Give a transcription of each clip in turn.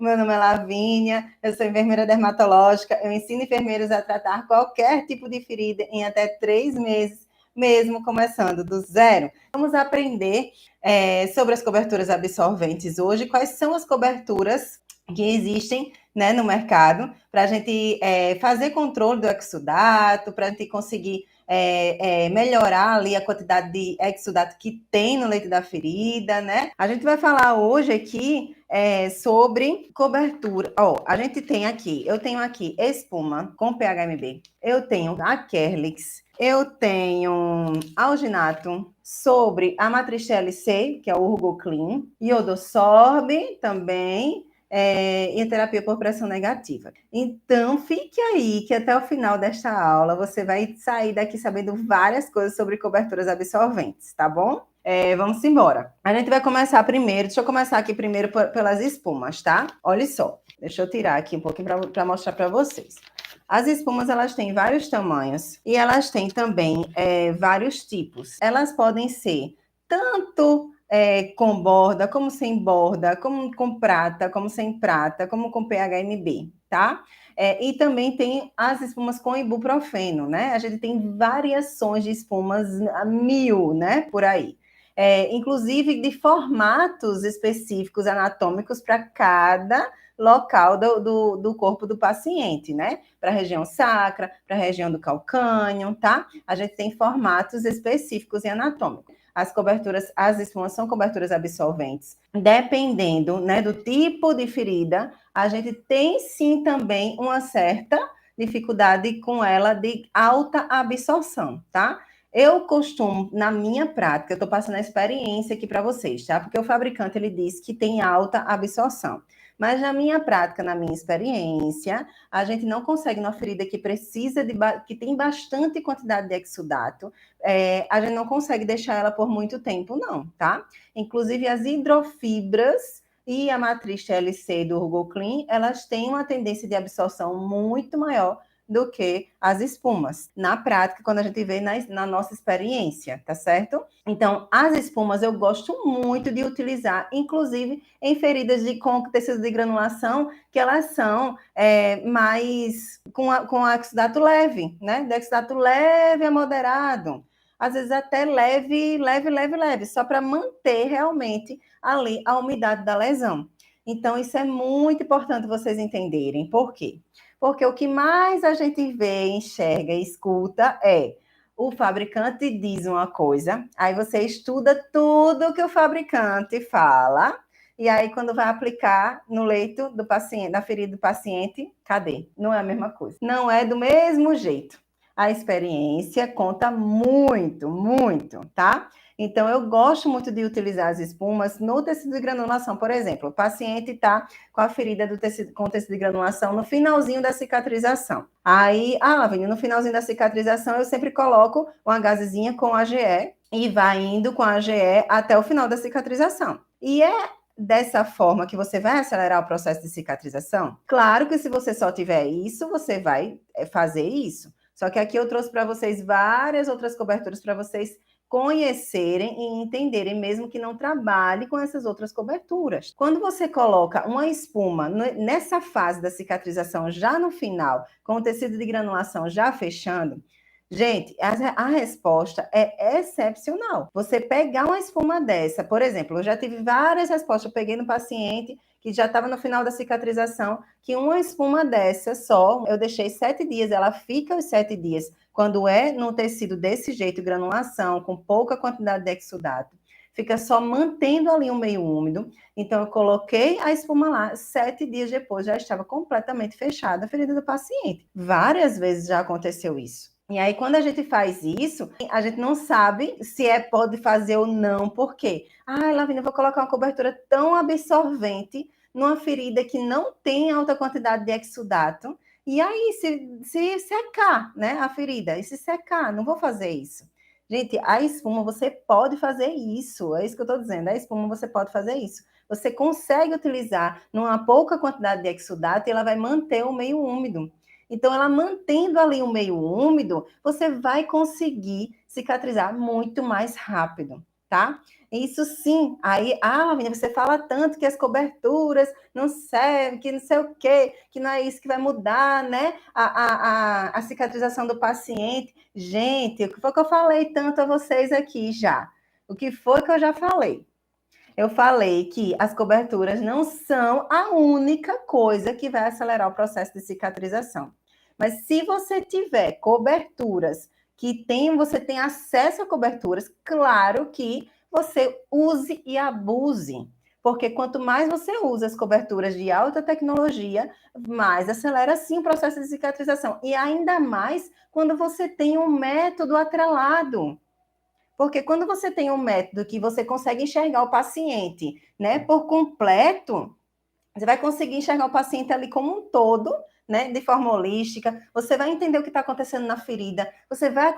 Meu nome é Lavínia, eu sou enfermeira dermatológica, eu ensino enfermeiros a tratar qualquer tipo de ferida em até 3 meses, mesmo começando do zero. Vamos aprender sobre as coberturas absorventes hoje, quais são as coberturas que existem, né, no mercado, para a gente fazer controle do exudato, para a gente conseguir melhorar ali a quantidade de exudato que tem no leito da ferida, né? A gente vai falar hoje aqui sobre cobertura. A gente tem aqui, eu tenho aqui espuma com PHMB, eu tenho a Kerlix, eu tenho alginato sobre a matriz TLC, que é o Urgoclean, iodosorb também, e terapia por pressão negativa. Então, fique aí que até o final desta aula você vai sair daqui sabendo várias coisas sobre coberturas absorventes, tá bom? Vamos embora. A gente vai começar primeiro, deixa eu começar aqui primeiro pelas espumas, tá? Olha só, deixa eu tirar aqui um pouquinho para mostrar para vocês. As espumas, elas têm vários tamanhos e elas têm também vários tipos. Elas podem ser tanto com borda, como sem borda, como com prata, como sem prata, como com PHMB, tá? E também tem as espumas com ibuprofeno, né? A gente tem variações de espumas a 1000, né? Por aí. Inclusive de formatos específicos anatômicos para cada local do corpo do paciente, né? Para a região sacra, para a região do calcânio, tá? A gente tem formatos específicos e anatômicos. As espumas são coberturas absorventes. Dependendo, né, do tipo de ferida, a gente tem sim também uma certa dificuldade com ela de alta absorção, tá? Eu costumo, na minha prática, eu estou passando a experiência aqui para vocês, tá? Porque o fabricante, ele diz que tem alta absorção. Mas na minha prática, na minha experiência, a gente não consegue numa ferida que precisa que tem bastante quantidade de exudato, a gente não consegue deixar ela por muito tempo, não, tá? Inclusive, as hidrofibras e a matriz TLC do Urgoclean, elas têm uma tendência de absorção muito maior do que as espumas, na prática, quando a gente vê na nossa experiência, tá certo? Então, as espumas eu gosto muito de utilizar, inclusive em feridas com tecido de granulação, que elas são mais com exudato leve, né? De exudato leve a moderado, às vezes até leve, só para manter realmente ali a umidade da lesão. Então, isso é muito importante vocês entenderem. Por quê? Porque o que mais a gente vê, enxerga e escuta é o fabricante diz uma coisa, aí você estuda tudo que o fabricante fala, e aí quando vai aplicar no leito do paciente, na ferida do paciente, cadê? Não é a mesma coisa. Não é do mesmo jeito. A experiência conta muito, muito, tá? Então, eu gosto muito de utilizar as espumas no tecido de granulação. Por exemplo, o paciente está com a ferida com o tecido de granulação no finalzinho da cicatrização. Aí, Lavínia, no finalzinho da cicatrização, eu sempre coloco uma gazezinha com AGE e vai indo com a AGE até o final da cicatrização. E é dessa forma que você vai acelerar o processo de cicatrização? Claro que se você só tiver isso, você vai fazer isso. Só que aqui eu trouxe para vocês várias outras coberturas para vocês conhecerem e entenderem, mesmo que não trabalhe com essas outras coberturas. Quando você coloca uma espuma nessa fase da cicatrização, já no final, com o tecido de granulação já fechando, gente, a resposta é excepcional. Você pegar uma espuma dessa, por exemplo, eu já tive várias respostas, eu peguei no paciente que já estava no final da cicatrização, que uma espuma dessa só, eu deixei 7 dias, ela fica os 7 dias. Quando é no tecido desse jeito, granulação, com pouca quantidade de exudato, fica só mantendo ali um meio úmido. Então, eu coloquei a espuma lá, 7 dias depois já estava completamente fechada a ferida do paciente. Várias vezes já aconteceu isso. E aí, quando a gente faz isso, a gente não sabe se pode fazer ou não, por quê? Lavínia, eu vou colocar uma cobertura tão absorvente numa ferida que não tem alta quantidade de exudato, e aí, se secar, né, a ferida, e se secar, não vou fazer isso. Gente, a espuma, você pode fazer isso, é isso que eu estou dizendo, a espuma você pode fazer isso. Você consegue utilizar numa pouca quantidade de exudato e ela vai manter o meio úmido. Então, ela mantendo ali o meio úmido, você vai conseguir cicatrizar muito mais rápido, tá? Isso sim, aí, Lavínia, você fala tanto que as coberturas não servem, que não sei o quê, que não é isso que vai mudar, né? A cicatrização do paciente. Gente, o que foi que eu falei tanto a vocês aqui já? O que foi que eu já falei? Eu falei que as coberturas não são a única coisa que vai acelerar o processo de cicatrização. Mas se você tiver coberturas você tem acesso a coberturas, claro que você use e abuse. Porque quanto mais você usa as coberturas de alta tecnologia, mais acelera sim o processo de cicatrização. E ainda mais quando você tem um método atrelado. Porque quando você tem um método que você consegue enxergar o paciente, né, por completo, você vai conseguir enxergar o paciente ali como um todo, né, de forma holística. Você vai entender o que está acontecendo na ferida. Você vai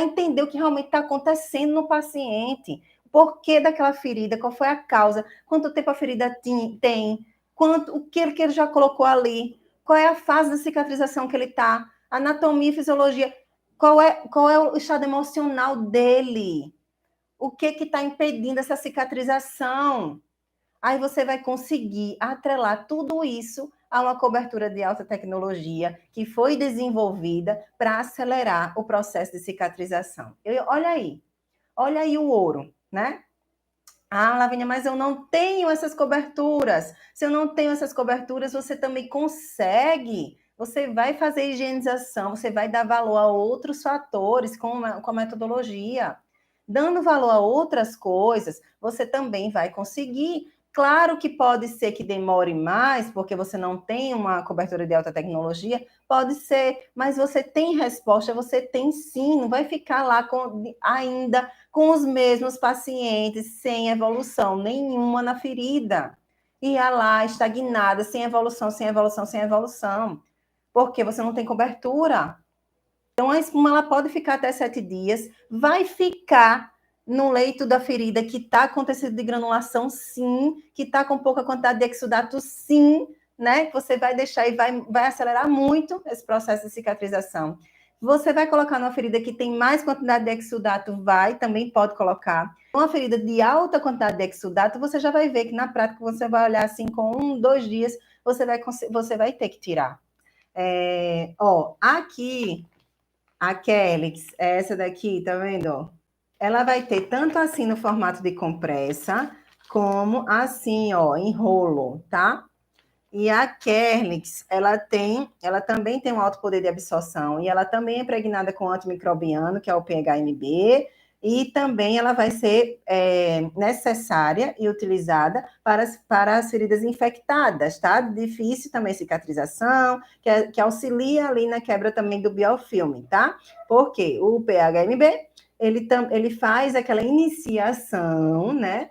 entender o que realmente está acontecendo no paciente. O porquê daquela ferida, qual foi a causa, quanto tempo a ferida tem, o que ele já colocou ali, qual é a fase da cicatrização que ele está, anatomia e fisiologia. Qual é o estado emocional dele? O que está impedindo essa cicatrização? Aí você vai conseguir atrelar tudo isso a uma cobertura de alta tecnologia que foi desenvolvida para acelerar o processo de cicatrização. Olha aí o ouro, né? Lavínia, mas eu não tenho essas coberturas. Se eu não tenho essas coberturas, você também consegue. Você vai fazer higienização, você vai dar valor a outros fatores com a metodologia. Dando valor a outras coisas, você também vai conseguir. Claro que pode ser que demore mais, porque você não tem uma cobertura de alta tecnologia, pode ser, mas você tem resposta, você tem sim, não vai ficar lá ainda com os mesmos pacientes, sem evolução nenhuma na ferida. Ia lá, estagnada, sem evolução, sem evolução, sem evolução. Porque você não tem cobertura. Então, a espuma ela pode ficar até 7 dias, vai ficar no leito da ferida que está acontecendo de granulação, sim, que está com pouca quantidade de exudato, sim, né? Você vai deixar e vai acelerar muito esse processo de cicatrização. Você vai colocar numa ferida que tem mais quantidade de exudato, também pode colocar. Uma ferida de alta quantidade de exudato, você já vai ver que na prática você vai olhar assim com 1, 2 dias, você vai ter que tirar. Aqui a Kelix, essa daqui, tá vendo? Ela vai ter tanto assim no formato de compressa, como assim, ó, em rolo, tá? E a Kerlix, ela também tem um alto poder de absorção, e ela também é impregnada com antimicrobiano, que é o PHMB, e também ela vai ser necessária e utilizada para as feridas infectadas, tá? Difícil também cicatrização, que auxilia ali na quebra também do biofilme, tá? Porque o PHMB, ele faz aquela iniciação, né?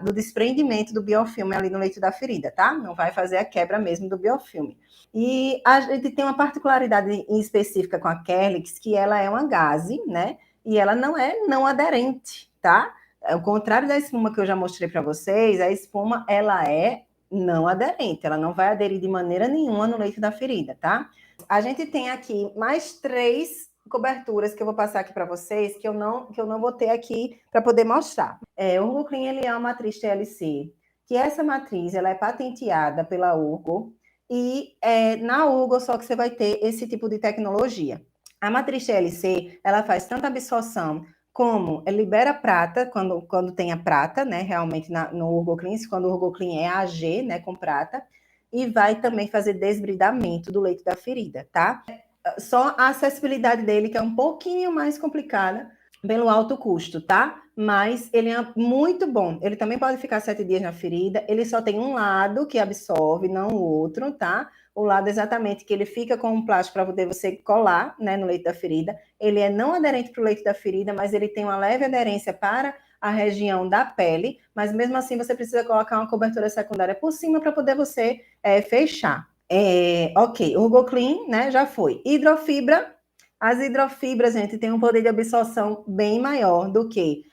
Do desprendimento do biofilme ali no leito da ferida, tá? Não vai fazer a quebra mesmo do biofilme. E a gente tem uma particularidade específica com a Kerlix, que ela é uma gase, né? E ela não é não aderente, tá? Ao contrário da espuma que eu já mostrei para vocês, a espuma, ela é não aderente, ela não vai aderir de maneira nenhuma no leito da ferida, tá? A gente tem aqui mais 3 coberturas que eu vou passar aqui para vocês, que eu não vou ter aqui para poder mostrar. O Urgoclean, ele é uma matriz TLC, que essa matriz ela é patenteada pela Urgo, e na Urgo só que você vai ter esse tipo de tecnologia. A matriz TLC, ela faz tanta absorção como libera prata, quando tem a prata, né, realmente no Urgoclean, quando o Urgoclean é AG, né, com prata, e vai também fazer desbridamento do leito da ferida, tá? Só a acessibilidade dele, que é um pouquinho mais complicada, pelo alto custo, tá? Mas ele é muito bom. Ele também pode ficar 7 dias na ferida. Ele só tem um lado que absorve, não o outro, tá? O lado exatamente que ele fica com um plástico para poder você colar, né, no leito da ferida. Ele é não aderente para o leito da ferida, mas ele tem uma leve aderência para a região da pele. Mas mesmo assim, você precisa colocar uma cobertura secundária por cima para poder você fechar. Ok, Urgoclean, né, já foi. Hidrofibra. As hidrofibras, gente, têm um poder de absorção bem maior do que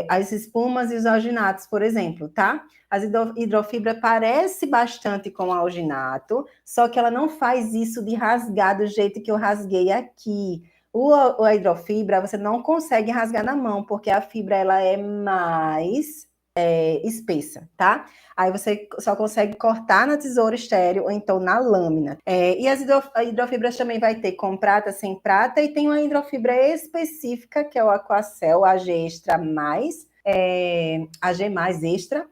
as espumas e os alginatos, por exemplo, tá? As hidrofibra parece bastante com o alginato, só que ela não faz isso de rasgar do jeito que eu rasguei aqui. a hidrofibra você não consegue rasgar na mão, porque a fibra ela é mais espessa, tá? Aí você só consegue cortar na tesoura estéreo ou então na lâmina. E as hidrofibras também vai ter com prata, sem prata, e tem uma hidrofibra específica, que é o Aquacel AG Extra+, AG+, Extra,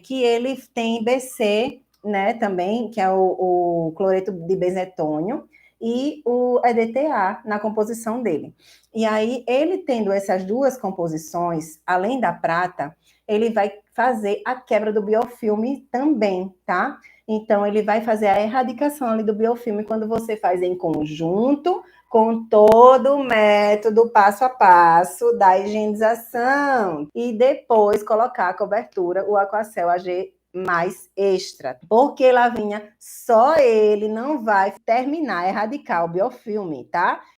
que ele tem BC, né, também, que é o cloreto de benzetônio, e o EDTA na composição dele. E aí, ele tendo essas duas composições, além da prata, ele vai fazer a quebra do biofilme também, tá? Então, ele vai fazer a erradicação ali do biofilme quando você faz em conjunto com todo o método passo a passo da higienização e depois colocar a cobertura, o Aquacel AG mais extra, porque Lavínia, só ele não vai terminar, erradicar o biofilme, tá?